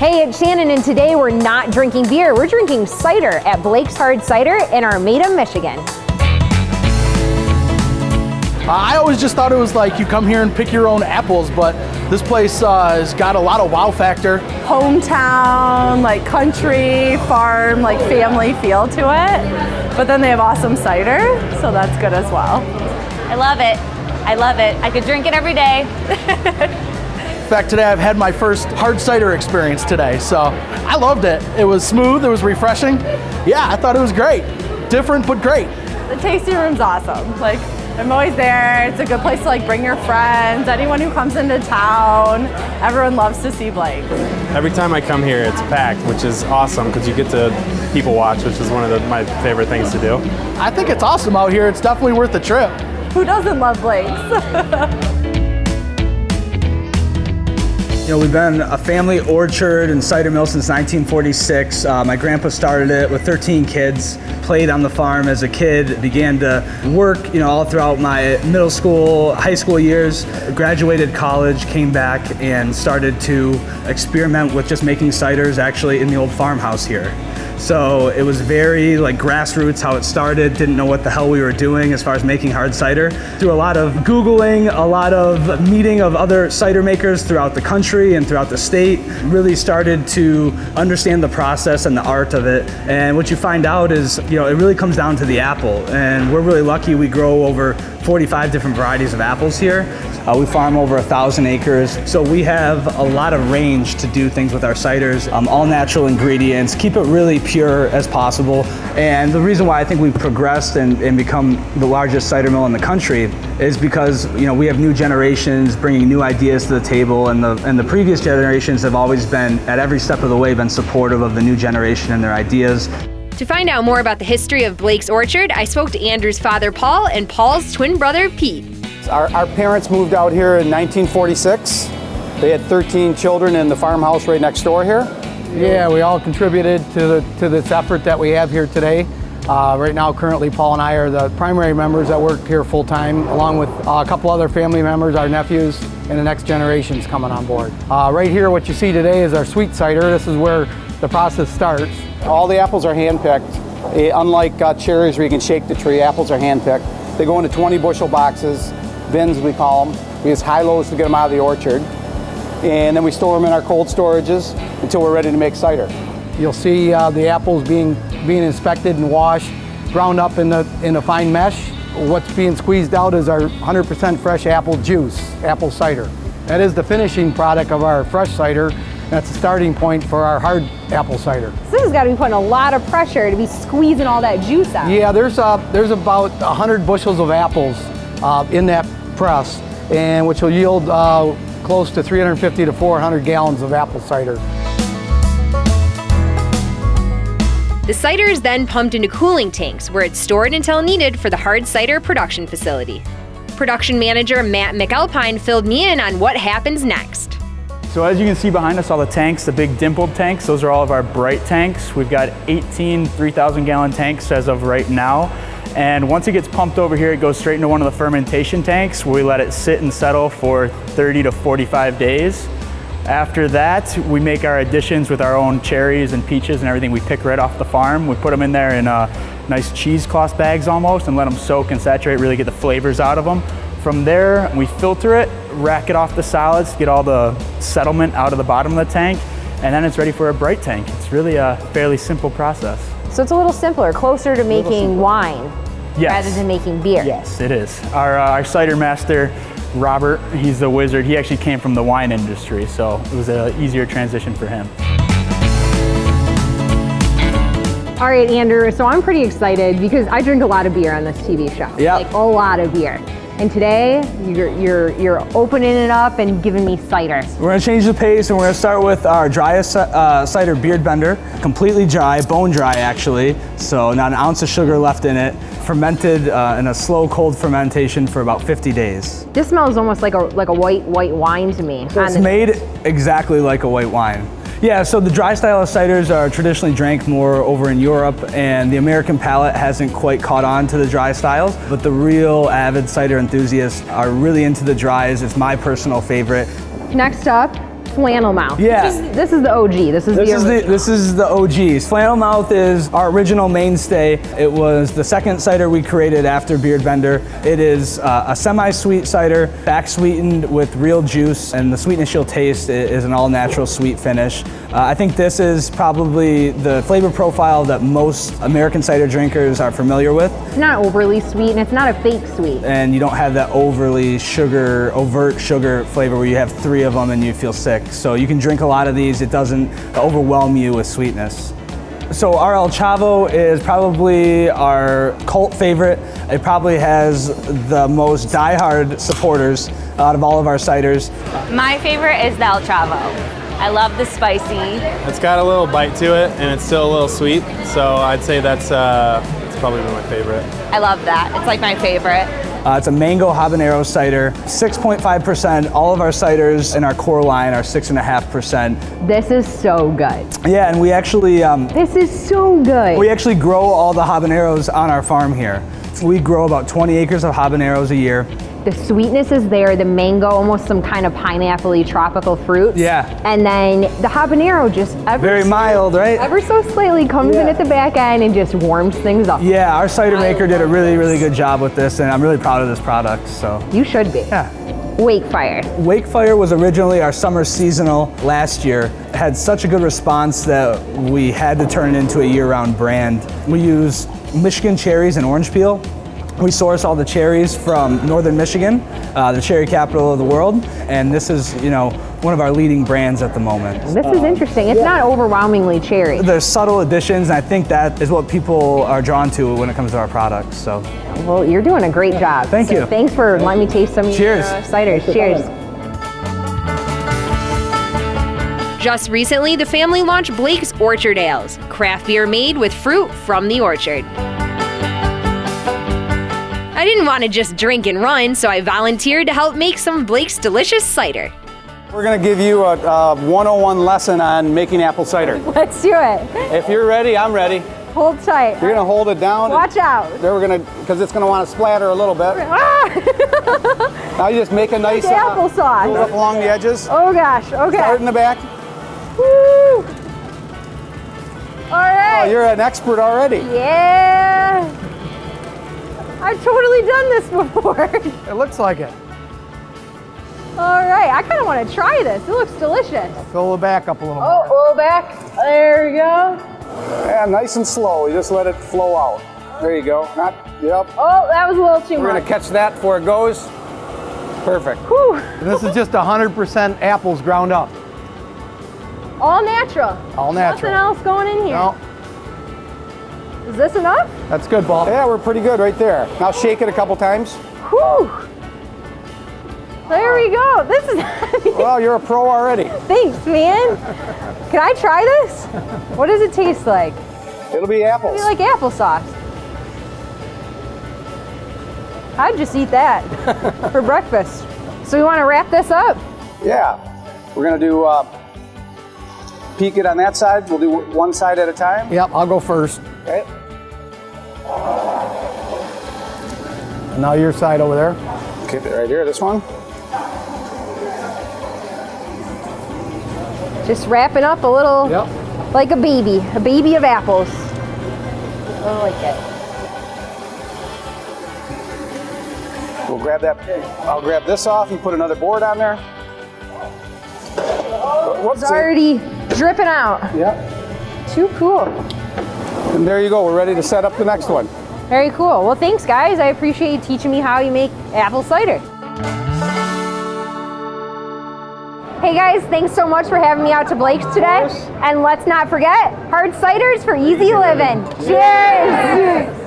Hey, it's Shannon, and today we're not drinking beer. We're drinking cider at Blake's Hard Cider in Armada, Michigan. I always just thought it was like you come here and pick your own apples, but this place has got a lot of wow factor. Hometown, like country, farm, like family feel to it. But then they have awesome cider, so that's good as well. I love it. I love it. I could drink it every day. In fact, today I've had my first hard cider experience today, so I loved it. It was smooth, it was refreshing. Yeah, I thought it was great. Different, but great. The tasting room's awesome. Like, I'm always there. It's a good place to like bring your friends, anyone who comes into town. Everyone loves to see Blake. Every time I come here, it's packed, which is awesome because you get to people watch, which is one of my favorite things to do. I think it's awesome out here. It's definitely worth the trip. Who doesn't love Blake's? You know, we've been a family orchard and cider mill since 1946. My grandpa started it with 13 kids, played on the farm as a kid, began to work, all throughout my middle school, high school years, graduated college, came back and started to experiment with just making ciders actually in the old farmhouse here. So it was very like grassroots how it started, didn't know what the hell we were doing as far as making hard cider. Through a lot of Googling, a lot of meeting of other cider makers throughout the country and throughout the state, really started to understand the process and the art of it. And what you find out is, it really comes down to the apple. And we're really lucky we grow over 45 different varieties of apples here. We farm over 1,000 acres, so we have a lot of range to do things with our ciders, all natural ingredients, keep it really pure as possible. And the reason why I think we've progressed and become the largest cider mill in the country is because we have new generations bringing new ideas to the table, and the previous generations have always been, at every step of the way, been supportive of the new generation and their ideas. To find out more about the history of Blake's Orchard, I spoke to Andrew's father, Paul, and Paul's twin brother, Pete. Our parents moved out here in 1946. They had 13 children in the farmhouse right next door here. Yeah, we all contributed to this effort that we have here today. Right now, currently, Paul and I are the primary members that work here full-time, along with a couple other family members, our nephews, and the next generation's coming on board. Right here, what you see today is our sweet cider. This is where the process starts. All the apples are hand-picked. Unlike cherries where you can shake the tree, apples are hand-picked. They go into 20 bushel boxes, bins we call them. We use high-lows to get them out of the orchard. And then we store them in our cold storages until we're ready to make cider. You'll see the apples being inspected and washed, ground up in a fine mesh. What's being squeezed out is our 100% fresh apple juice, apple cider. That is the finishing product of our fresh cider. That's the starting point for our hard apple cider. So this has got to be putting a lot of pressure to be squeezing all that juice out. Yeah, there's about 100 bushels of apples in that press, and which will yield close to 350 to 400 gallons of apple cider. The cider is then pumped into cooling tanks, where it's stored until needed for the hard cider production facility. Production manager Matt McAlpine filled me in on what happens next. So as you can see behind us, all the tanks, the big dimpled tanks, those are all of our bright tanks. We've got 18 3,000 gallon tanks as of right now. And once it gets pumped over here, it goes straight into one of the fermentation tanks where we let it sit and settle for 30 to 45 days. After that, we make our additions with our own cherries and peaches and everything we pick right off the farm. We put them in there in nice cheesecloth bags almost and let them soak and saturate, really get the flavors out of them. From there, we filter it, rack it off the solids, get all the settlement out of the bottom of the tank, and then it's ready for a bright tank. It's really a fairly simple process. So it's a little simpler, closer to making wine rather than making beer. Yes, it is. Our cider master, Robert, he's the wizard. He actually came from the wine industry, so it was an easier transition for him. All right, Andrew, so I'm pretty excited because I drink a lot of beer on this TV show. Yeah. Like a lot of beer. And today, you're opening it up and giving me cider. We're gonna change the pace and we're gonna start with our driest cider beard bender. Completely dry, bone dry actually. So not an ounce of sugar left in it. Fermented in a slow cold fermentation for about 50 days. This smells almost like a white wine to me. So it's made exactly like a white wine. Yeah, so the dry style of ciders are traditionally drank more over in Europe, and the American palate hasn't quite caught on to the dry styles, but the real avid cider enthusiasts are really into the dries. It's my personal favorite. Next up, Flannel Mouth. Yeah. This is the OG. This is the OGs. Flannel Mouth is our original mainstay. It was the second cider we created after Beard Bender. It is a semi-sweet cider, back sweetened with real juice, and the sweetness you'll taste is an all-natural sweet finish. I think this is probably the flavor profile that most American cider drinkers are familiar with. It's not overly sweet and it's not a fake sweet. And you don't have that overly overt sugar flavor where you have 3 of them and you feel sick. So you can drink a lot of these, it doesn't overwhelm you with sweetness. So our El Chavo is probably our cult favorite. It probably has the most diehard supporters out of all of our ciders. My favorite is the El Chavo. I love the spicy. It's got a little bite to it, and it's still a little sweet. So I'd say that's it's probably my favorite. I love that. It's like my favorite. It's a mango habanero cider, 6.5%. All of our ciders in our core line are 6.5%. This is so good. Yeah, and we actually This is so good. we actually grow all the habaneros on our farm here. We grow about 20 acres of habaneros a year. The sweetness is there, the mango, almost some kind of pineapple-y tropical fruit. Yeah. And then the habanero just Very mild, right? ever so slightly comes in at the back end and just warms things up. Yeah, our cider maker did a really, really good job with this, and I'm really proud of this product. So You should be. yeah. Wakefire. Wakefire was originally our summer seasonal last year. It had such a good response that we had to turn it into a year-round brand. We use Michigan cherries and orange peel. We source all the cherries from northern Michigan, the cherry capital of the world, and this is, one of our leading brands at the moment. This is interesting. It's not overwhelmingly cherry. There's subtle additions, and I think that is what people are drawn to when it comes to our products. So, Well, you're doing a great job. Thank you. Thanks for letting me taste some of your Cheers. ciders. Cheers. Just recently, the family launched Blake's Orchard Ales, craft beer made with fruit from the orchard. I didn't want to just drink and run, so I volunteered to help make some of Blake's delicious cider. We're going to give you a 101 lesson on making apple cider. Let's do it. If you're ready, I'm ready. Hold tight. You're going to hold it down. Watch out. Then we're going to, because it's going to want to splatter a little bit. Ah! Now you just make a nice Like applesauce. move up along the edges. Oh gosh, okay. Start in the back. Woo! All right. Oh, you're an expert already. Yeah. I've totally done this before. It looks like it. All right, I kind of want to try this. It looks delicious. Fill the back up a little Oh, more. roll back. There we go. Yeah, nice and slow. You just let it flow out. There you go. Yep. Oh, that was a little too We're going much. to catch that before it goes. Perfect. Whew. And this is just 100% apples ground up. All natural. All natural. Nothing else going in here. No, Is this enough? that's good, Paul. Yeah, we're pretty good right there. Now shake it a couple times. Whew. There we go. This is heavy. Well, you're a pro already. Thanks, man. Can I try this? What does it taste like? It'll be apples. Maybe like applesauce. I'd just eat that for breakfast. So we want to wrap this up? Yeah. We're going to do peek it on that side. We'll do one side at a time. Yep, I'll go first. Okay. Now your side over there. Okay, right here, this one. Just wrapping up a little, Yep. like a baby of apples. I like it. We'll grab that. I'll grab this off and put another board on there. Whoops. It's already dripping out. Yeah. Too cool. And there you go. We're ready to set up the next one. Very cool. Well, thanks, guys. I appreciate you teaching me how you make apple cider. Hey guys, thanks so much for having me out to Blake's today. And let's not forget, hard ciders for easy living. Cheers!